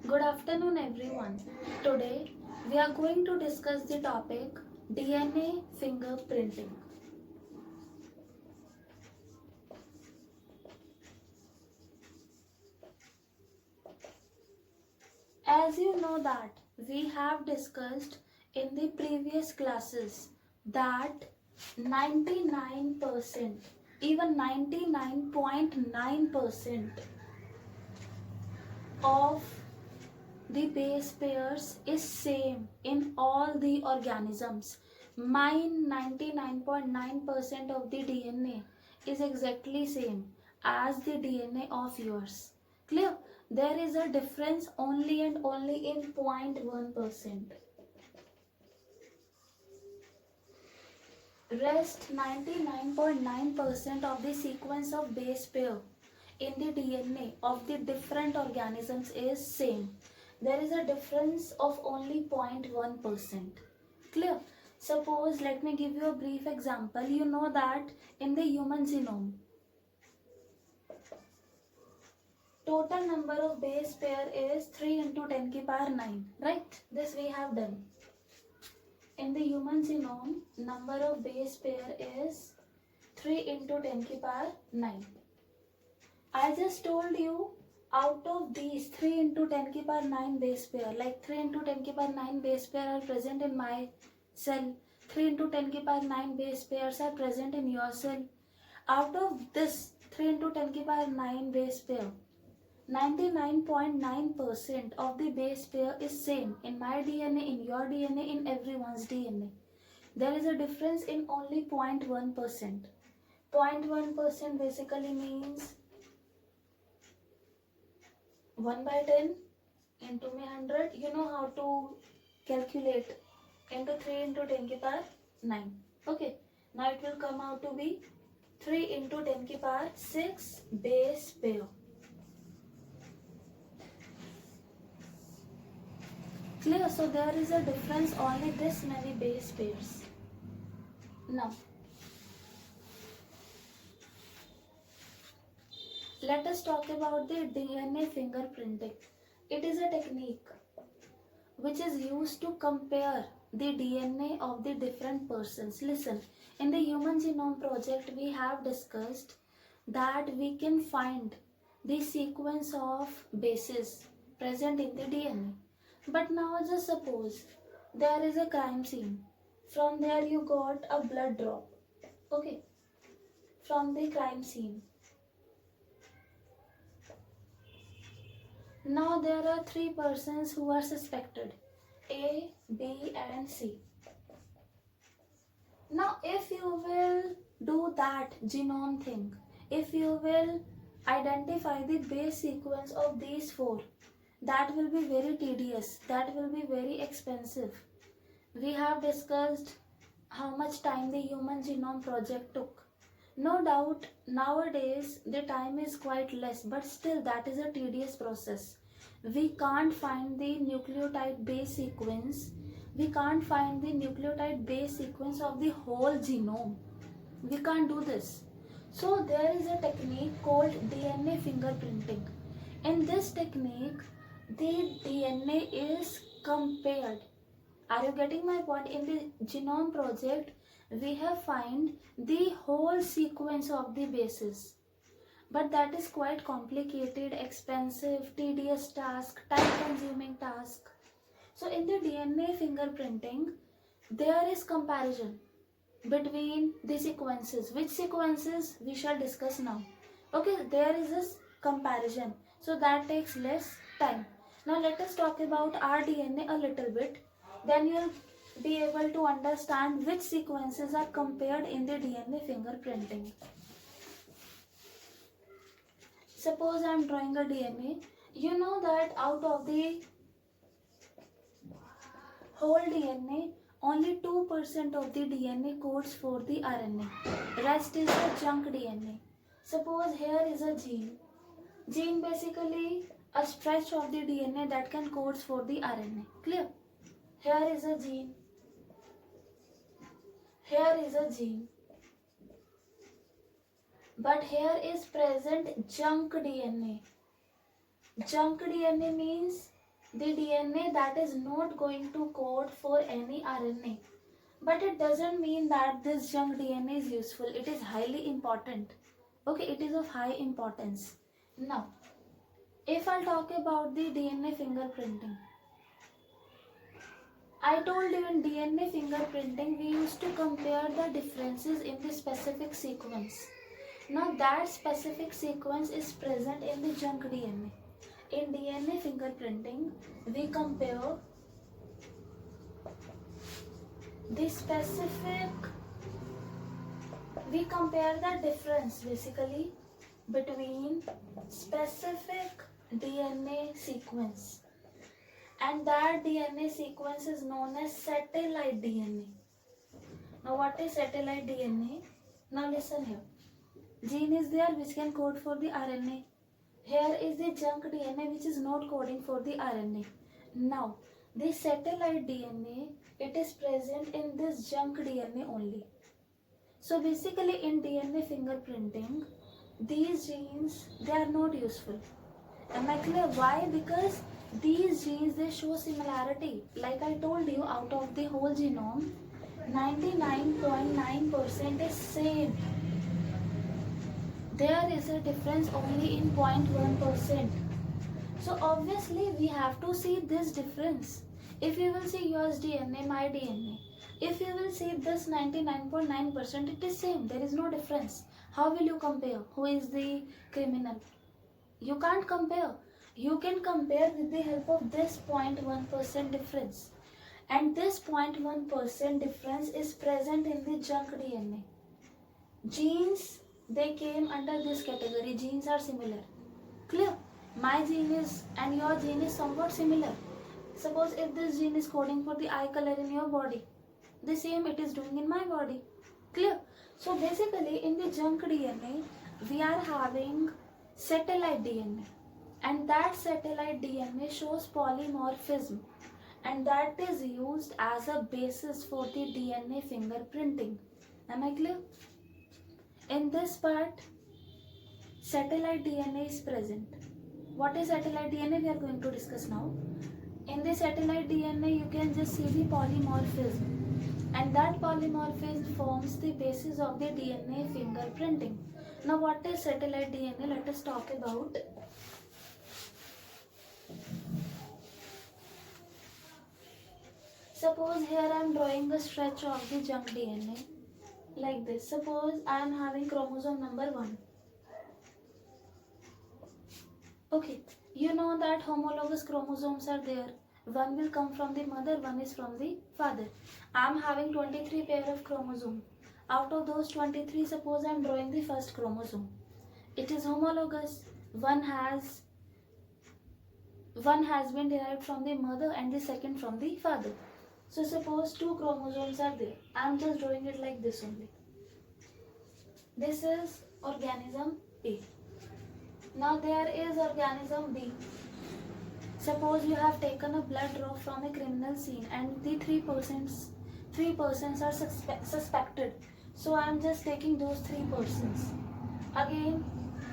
Good afternoon, everyone. Today we are going to discuss the topic DNA fingerprinting. As you know that we have discussed in the previous classes that 99%, even 99.9% of the base pairs is same in all the organisms. Mine 99.9% of the DNA is exactly same as the DNA of yours. Clear? There is a difference only and only in 0.1%. Rest 99.9% of the sequence of base pair in the DNA of the different organisms is same. There is a difference of only 0.1%. Clear? Suppose, let me give you a brief example. You know that in the human genome, total number of base pair is 3 into 10 ki power 9. Right? This we have done. In the human genome, number of base pair is 3 into 10 ki power 9. I just told you out of these 3 into 10 ki power 9 base pair, like 3 into 10 ki power 9 base pair are present in my cell, 3 into 10 ki power 9 base pairs are present in your cell. Out of this 3 into 10 ki power 9 base pair, 99.9% of the base pair is same in my DNA, in your DNA, in everyone's DNA. There is a difference in only 0.1%. 0.1% basically means 1 by 10 into 100. You know how to calculate into 3 into 10 ki power 9. Okay. Now it will come out to be 3 into 10 ki power 6 base pair. Clear? So there is a difference only this many base pairs. Now, let us talk about the DNA fingerprinting. It is a technique which is used to compare the DNA of the different persons. Listen, in the Human Genome Project, we have discussed that we can find the sequence of bases present in the DNA. But now just suppose there is a crime scene. From there you got a blood drop. Okay. From the crime scene. Now there are 3 persons who are suspected. A, B and C. Now if you will do that genome thing, if you will identify the base sequence of these 4, that will be very tedious, that will be very expensive. We have discussed how much time the Human Genome Project took. No doubt nowadays the time is quite less, but still that is a tedious process. We can't find the nucleotide base sequence. We can't find the nucleotide base sequence of the whole genome. We can't do this. So there is a technique called DNA fingerprinting. In this technique, the DNA is compared. Are you getting my point? In the genome project, we have find the whole sequence of the bases. But that is quite complicated, expensive, tedious task, time-consuming task. So in the DNA fingerprinting, there is comparison between the sequences. Which sequences we shall discuss now. Okay, there is this comparison. So that takes less time. Now let us talk about our DNA a little bit. Then you'll be able to understand which sequences are compared in the DNA fingerprinting. Suppose I am drawing a DNA. You know that out of the whole DNA, only 2% of the DNA codes for the RNA. Rest is the junk DNA. Suppose here is a gene. Gene basically a stretch of the DNA that can codes for the RNA. Clear? Here is a gene. Here is a gene. But here is present junk DNA. Junk DNA means the DNA that is not going to code for any RNA. But it doesn't mean that this junk DNA is useful. It is highly important. Okay, it is of high importance. Now, if I'll talk about the DNA fingerprinting, I told you in DNA fingerprinting we used to compare the differences in the specific sequence. Now that specific sequence is present in the junk DNA. In DNA fingerprinting, we compare the difference basically between specific DNA sequence, and that DNA sequence is known as satellite DNA. Now what is satellite DNA? Now listen here. Gene is there which can code for the RNA. Here is the junk DNA which is not coding for the RNA. Now the satellite DNA, it is present in this junk DNA only. So basically in DNA fingerprinting, these genes, they are not useful. Am I clear? Why? Because these genes, they show similarity. Like I told you, out of the whole genome, 99.9% is same. There is a difference only in 0.1%. So obviously we have to see this difference. If you will see yours DNA, my DNA, if you will see this 99.9%, it is same. There is no difference. How will you compare? Who is the criminal? You can't compare. You can compare with the help of this 0.1% difference. And this 0.1% difference is present in the junk DNA. Genes, they came under this category. Genes are similar. Clear? My gene is and your gene is somewhat similar. Suppose if this gene is coding for the eye color in your body, the same it is doing in my body. Clear? So basically in the junk DNA, we are having satellite DNA, and that satellite DNA shows polymorphism, and that is used as a basis for the DNA fingerprinting. Am I clear? In this part, satellite DNA is present. What is satellite DNA? We are going to discuss now. In the satellite DNA, you can just see the polymorphism, and that polymorphism forms the basis of the DNA fingerprinting. Now what is satellite DNA? Let us talk about. Suppose here I am drawing a stretch of the junk DNA like this. Suppose I am having chromosome number 1. Okay, you know that homologous chromosomes are there. One will come from the mother, one is from the father. I am having 23 pair of chromosomes. Out of those 23, suppose I am drawing the first chromosome. It is homologous. One has been derived from the mother and the second from the father. So suppose 2 chromosomes are there. I am just drawing it like this only. This is organism A. Now there is organism B. Suppose you have taken a blood draw from a criminal scene and the 3 persons are suspected. So I am just taking those 3 persons. Again,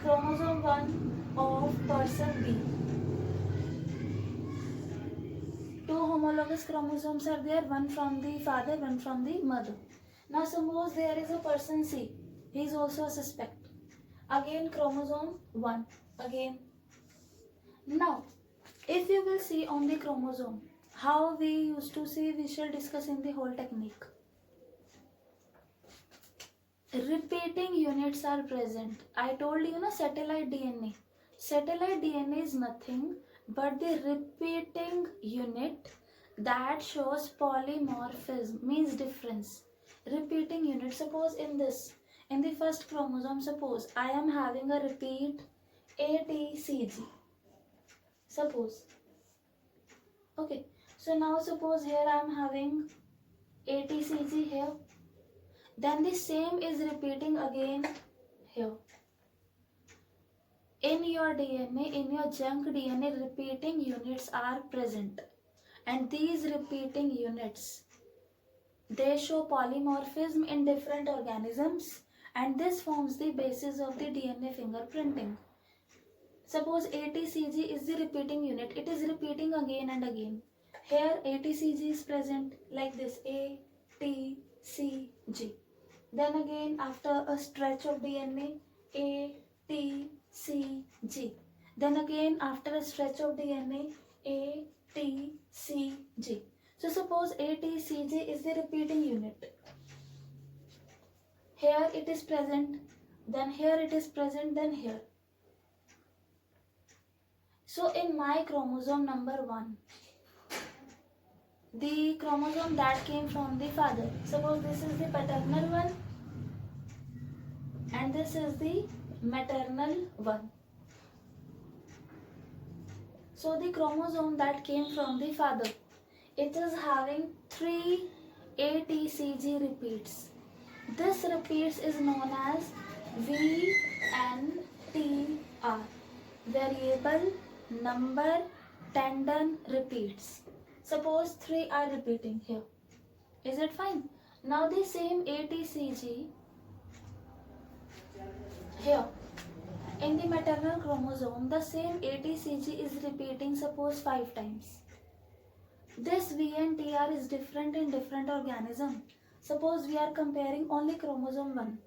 chromosome 1 of person B. 2 homologous chromosomes are there, one from the father, one from the mother. Now suppose there is a person C. He is also a suspect. Again chromosome 1. Again. Now, if you will see on the chromosome, how we used to see, we shall discuss in the whole technique. Repeating units are present. I told you na satellite DNA. Satellite DNA is nothing but the repeating unit that shows polymorphism, means difference. Repeating unit. Suppose in the first chromosome, suppose I am having a repeat ATCG. Suppose. Okay. So now suppose here I am having ATCG here. Then the same is repeating again here. In your DNA, in your junk DNA, repeating units are present. And these repeating units, they show polymorphism in different organisms, and this forms the basis of the DNA fingerprinting. Suppose ATCG is the repeating unit. It is repeating again and again. Here ATCG is present like this, ATCG. Then again after a stretch of DNA, ATCG. Then again after a stretch of DNA, ATCG. So suppose ATCG is the repeating unit. Here it is present, then here it is present, then here. So in my chromosome number 1, the chromosome that came from the father, suppose this is the paternal one and this is the maternal one. So the chromosome that came from the father, it is having 3 ATCG repeats. This repeats is known as VNTR, variable number tandem repeats. Suppose 3 are repeating here. Is it fine? Now the same ATCG here in the maternal chromosome, the same ATCG is repeating suppose 5 times. This VNTR is different in different organism. Suppose we are comparing only chromosome 1.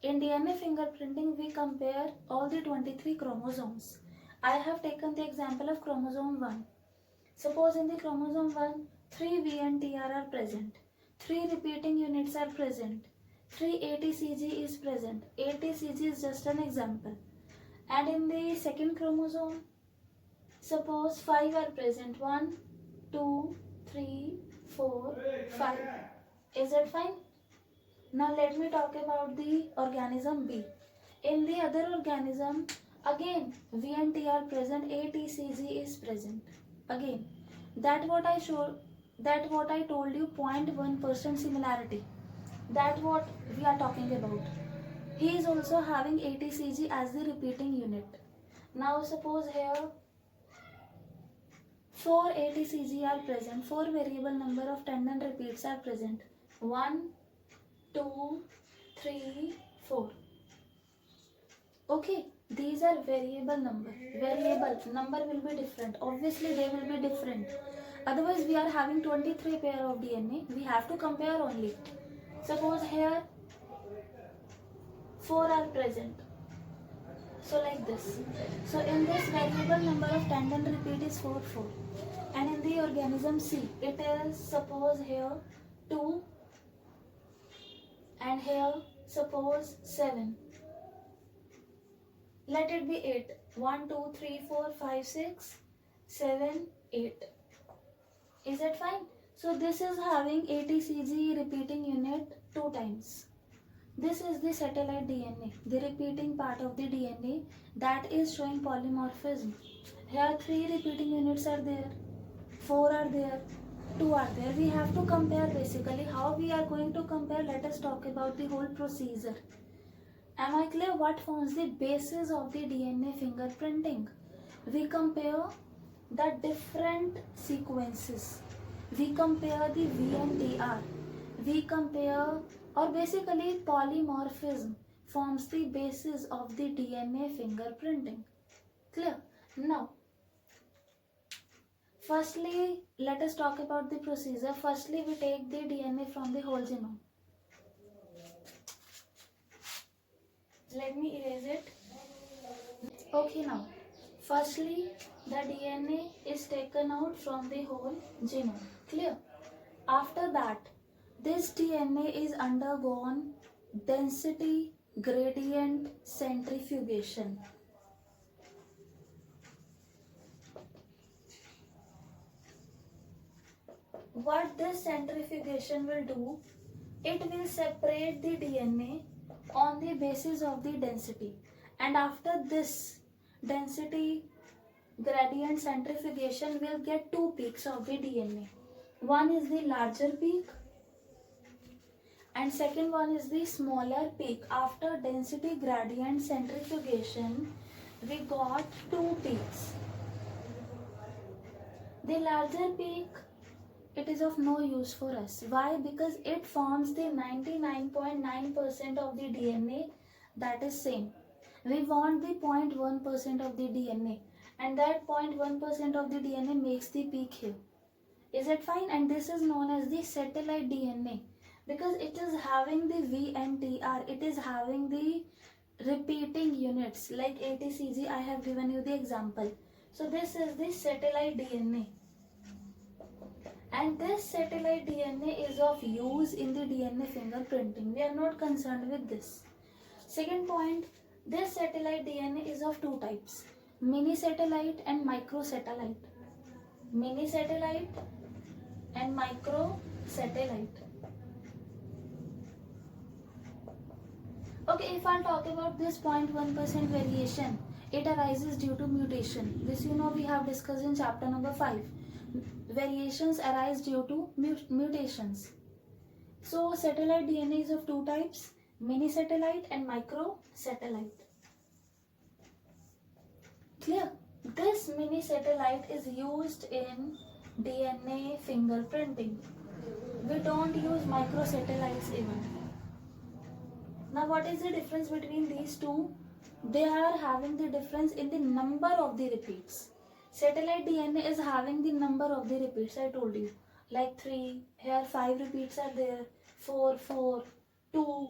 In DNA fingerprinting, we compare all the 23 chromosomes. I have taken the example of chromosome 1. Suppose in the chromosome 1, 3 VNTR are present, 3 repeating units are present, 3 ATCG is present. ATCG is just an example. And in the second chromosome, suppose 5 are present, 1, 2, 3, 4, 5. Is that fine? Now let me talk about the organism B. In the other organism, again VNTR present, ATCG is present. Again, that what I told you, 0.1% similarity. That what we are talking about. He is also having ATCG as the repeating unit. Now suppose here 4 ATCG are present, 4 variable number of tandem repeats are present. 1, 2, 3, 4. Okay, these are variable number. Variable number will be different. Obviously, they will be different. Otherwise, we are having 23 pair of DNA. We have to compare only. Suppose here 4 are present. So like this. So in this variable number of tandem repeat is 4, 4. And in the organism C, it is suppose here 2 and here suppose 7. Let it be 8. 1, 2, 3, 4, 5, 6, 7, 8. Is that fine? So this is having ATCG repeating unit 2 times. This is the satellite DNA, the repeating part of the DNA that is showing polymorphism. Here 3 repeating units are there, 4 are there, 2 are there. We have to compare basically. How we are going to compare? Let us talk about the whole procedure. Am I clear? What forms the basis of the DNA fingerprinting? We compare the different sequences. We compare the VNTR. We compare, or basically polymorphism forms the basis of the DNA fingerprinting. Clear? Now, firstly, let us talk about the procedure. Firstly, we take the DNA from the whole genome. Let me erase it. Okay, now, firstly, the DNA is taken out from the whole genome. Clear? After that, this DNA is undergone density gradient centrifugation. What this centrifugation will do, it will separate the DNA on the basis of the density. And after this density gradient centrifugation, will get 2 peaks of the DNA. One is the larger peak and second one is the smaller peak. After density gradient centrifugation, we got 2 peaks. The larger peak, it is of no use for us. Why? Because it forms the 99.9% of the DNA that is same. We want the 0.1% of the DNA, and that 0.1% of the DNA makes the peak here. Is it fine? And this is known as the satellite DNA because it is having the VNTR, it is having the repeating units like ATCG. I have given you the example. So this is the satellite DNA, and this satellite DNA is of use in the DNA fingerprinting. We are not concerned with this. Second point, this satellite DNA is of two types, mini satellite and micro satellite. Mini satellite and micro satellite. Okay, if I'll talk about this 0.1% variation, it arises due to mutation. This we have discussed in chapter number 5. Variations arise due to mutations. So satellite DNA is of two types, mini satellite and micro satellite. Clear? This mini satellite is used in DNA fingerprinting. We don't use microsatellites even. Now what is the difference between these two? They are having the difference in the number of the repeats. Satellite DNA is having the number of the repeats, I told you. Like 3, here 5 repeats are there, 4, 4, 2,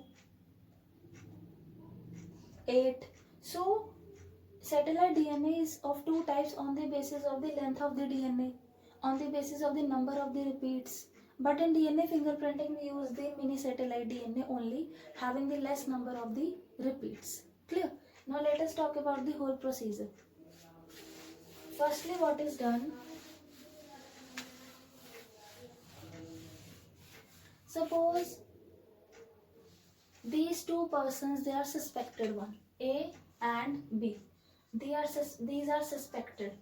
8. So satellite DNA is of two types on the basis of the length of the DNA, on the basis of the number of the repeats. But in DNA fingerprinting, we use the mini satellite DNA only, having the less number of the repeats. Clear? Now let us talk about the whole procedure. Firstly, what is done? Suppose these two persons, they are suspected one, A and B. These are suspected.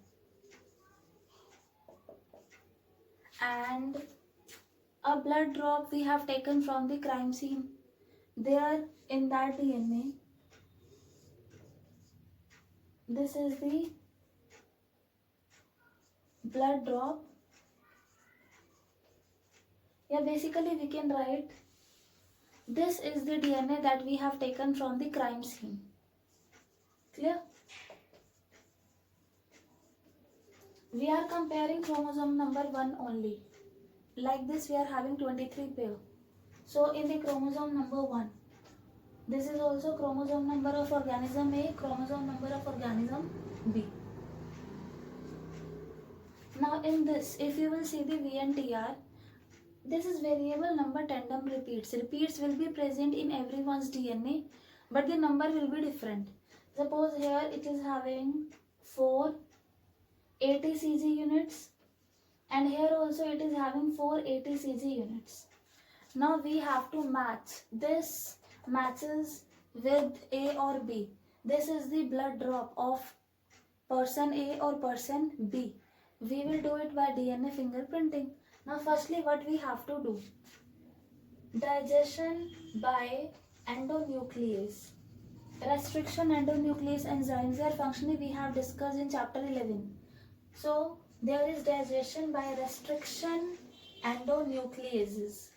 And a blood drop we have taken from the crime scene. There in that DNA, this is the blood drop. Yeah, basically we can write this is the DNA that we have taken from the crime scene. Clear? We are comparing chromosome number 1 only. Like this we are having 23 pair. So in the chromosome number 1, this is also chromosome number of organism A, chromosome number of organism B. Now in this, if you will see the VNTR, this is variable number tandem repeats. Repeats will be present in everyone's DNA, but the number will be different. Suppose here it is having 4 ATCG units, and here also it is having 4 ATCG units. Now we have to match. This matches with A or B. This is the blood drop of person A or person B. We will do it by DNA fingerprinting. Now firstly what we have to do? Digestion by endonuclease. Restriction endonuclease enzymes, their functioning we have discussed in chapter 11. So there is digestion by restriction endonucleases.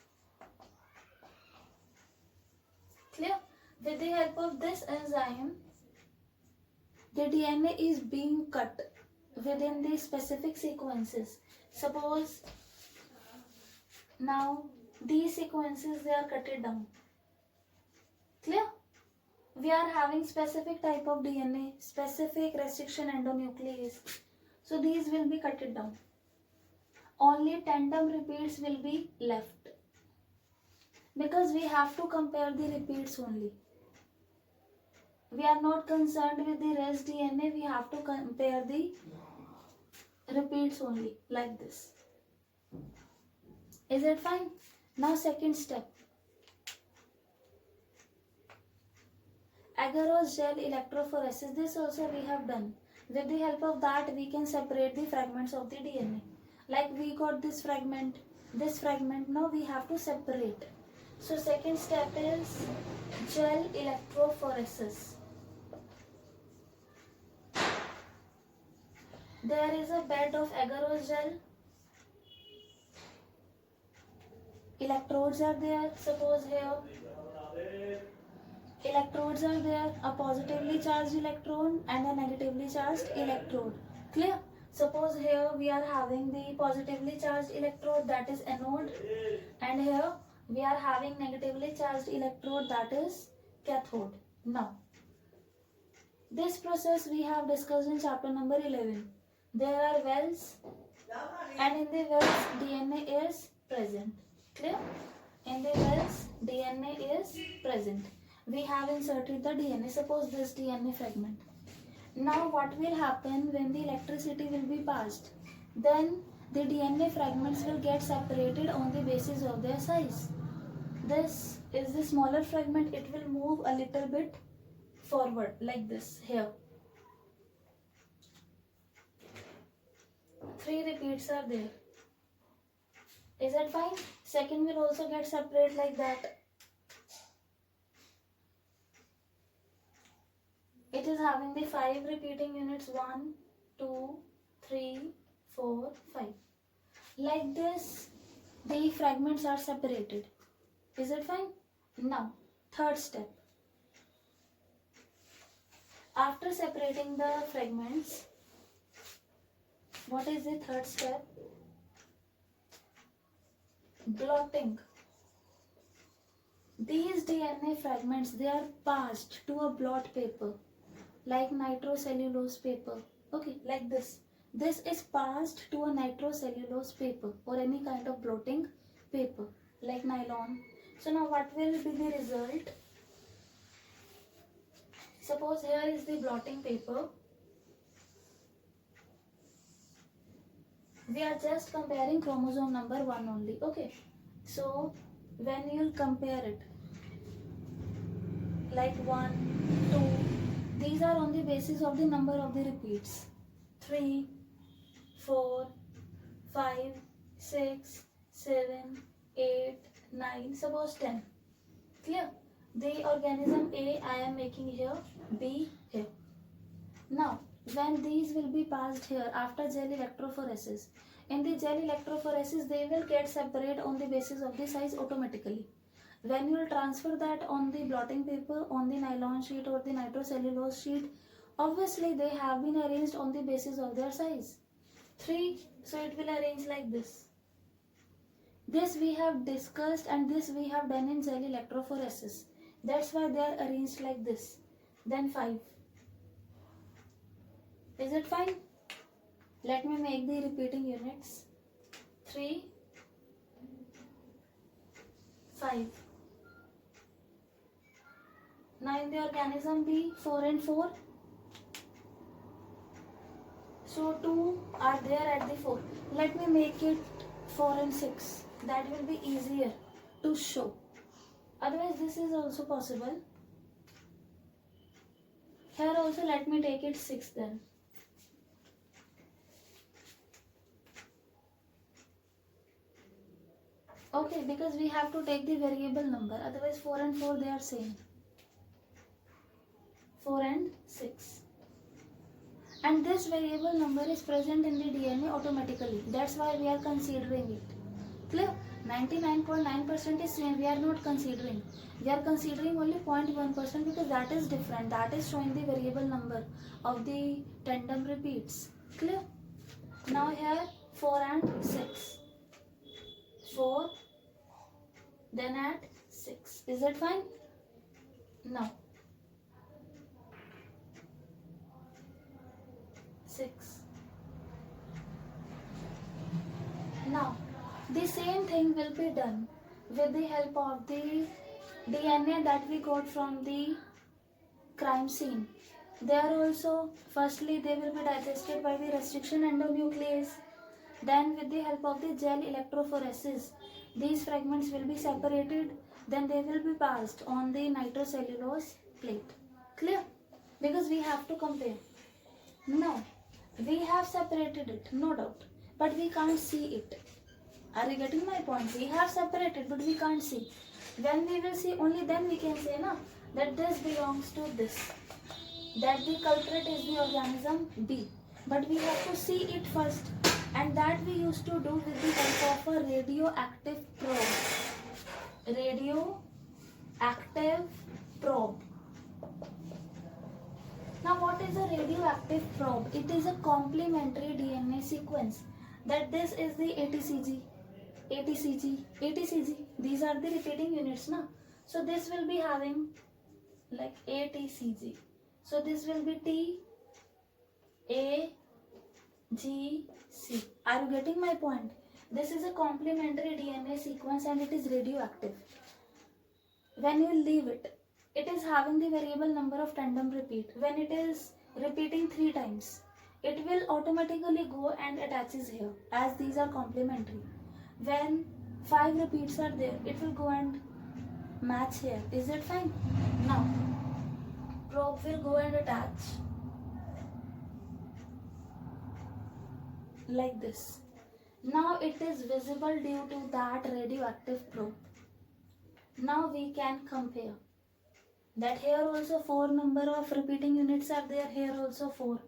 Clear? With the help of this enzyme, the DNA is being cut within the specific sequences. Suppose now these sequences, they are cutted down. Clear? We are having specific type of DNA, specific restriction endonuclease. So these will be cutted down. Only tandem repeats will be left. Because we have to compare the repeats only. We are not concerned with the rest DNA, we have to compare the repeats only, like this. Is it fine? Now second step. Agarose gel electrophoresis, this also we have done. With the help of that we can separate the fragments of the DNA. Like we got this fragment, now we have to separate. So second step is gel electrophoresis. There is a bed of agarose gel. Electrodes are there. Suppose electrodes are there, a positively charged electron and a negatively charged electrode. Clear? Suppose here we are having the positively charged electrode, that is anode, and here we are having negatively charged electrode, that is cathode. Now, this process we have discussed in chapter number 11. There are wells, and in the wells DNA is present. Clear? In the wells DNA is present. We have inserted the DNA. Suppose this DNA fragment. Now what will happen when the electricity will be passed? Then the DNA fragments will get separated on the basis of their size. This is the smaller fragment. It will move a little bit forward like this here. 3 repeats are there. Is that fine? Second will also get separate like that. It is having the 5 repeating units. 1, 2, 3, 4, 5. Like this, the fragments are separated. Is it fine? Now, third step. After separating the fragments, what is the third step? Blotting. These DNA fragments, they are passed to a blot paper like nitrocellulose paper. Okay, like this. This is passed to a nitrocellulose paper or any kind of blotting paper like nylon. So now what will be the result? Suppose here is the blotting paper. We are just comparing chromosome number 1 only. Okay. So when you will compare it like 1, 2, these are on the basis of the number of the repeats. 3, 4, 5, 6, 7, 8, 9, suppose 10. Clear? The organism A I am making here, B here. Now, when these will be passed here after gel electrophoresis, in the gel electrophoresis they will get separate on the basis of the size automatically. When you will transfer that on the blotting paper, on the nylon sheet or the nitrocellulose sheet, obviously they have been arranged on the basis of their size. 3, so it will arrange like this. This we have discussed and this we have done in gel electrophoresis. That's why they are arranged like this. Then 5. Is it fine? Let me make the repeating units. 3, 5. Now in the organism B, 4 and 4. So 2 are there at the 4. Let me make it 4 and 6. That will be easier to show. Otherwise this is also possible. Here also let me take it 6 then. Okay, because we have to take the variable number. Otherwise 4 and 4 they are same. 4 and 6. And this variable number is present in the DNA automatically. That's why we are considering it. Clear? 99.9% is same. We are not considering. We are considering only 0.1% because that is different. That is showing the variable number of the tandem repeats. Clear? Now here 4 and 6. 4, then at 6. Is that fine? Now 6. Now the same thing will be done with the help of the DNA that we got from the crime scene. There also, firstly they will be digested by the restriction endonuclease. Then with the help of the gel electrophoresis, these fragments will be separated. Then they will be passed on the nitrocellulose plate. Clear? Because we have to compare. Now, we have separated it, no doubt. But we can't see it. Are you getting my point? We have separated, but we can't see. When we will see, only then we can say na, that this belongs to this. That the culprit is the organism B. But we have to see it first. And that we used to do with the help of a radioactive probe. Radioactive probe. Now, what is a radioactive probe? It is a complementary DNA sequence. That this is the ATCG, ATCG, ATCG. These are the repeating units, na? So this will be having like ATCG. So this will be T A G C. Are you getting my point? This is a complementary DNA sequence and it is radioactive. When you leave it, it is having the variable number of tandem repeat. When it is repeating 3 times, it will automatically go and attaches here as these are complementary. When 5 repeats are there, it will go and match here. Is it fine? Now, probe will go and attach like this. Now it is visible due to that radioactive probe. Now we can compare that here also 4 number of repeating units are there, here also 4,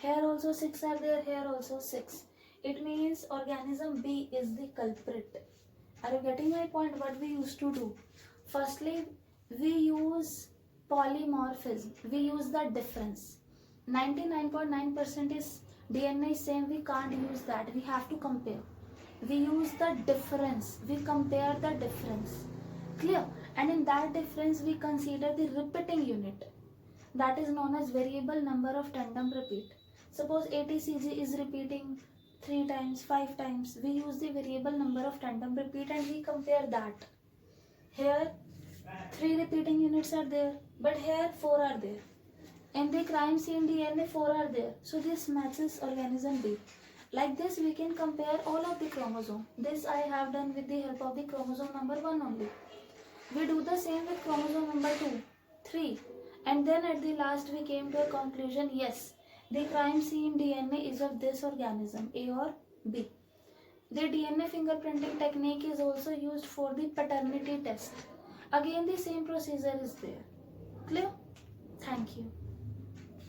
here also 6 are there, here also 6. It means organism B is the culprit. Are you getting my point? What we used to do? Firstly, we use polymorphism. We use the difference. 99.9% is DNA is same. We can't use that. We have to compare. We use the difference. We compare the difference. Clear? And in that difference, we consider the repeating unit. That is known as variable number of tandem repeat. Suppose ATCG is repeating 3 times, 5 times. We use the variable number of tandem repeat and we compare that. Here 3 repeating units are there, but here 4 are there. In the crime scene DNA 4 are there. So this matches organism B. Like this we can compare all of the chromosome. This I have done with the help of the chromosome number 1 only. We do the same with chromosome number 2, 3. And then at the last we came to a conclusion, yes, the crime scene DNA is of this organism, A or B. The DNA fingerprinting technique is also used for the paternity test. Again the same procedure is there. Clear?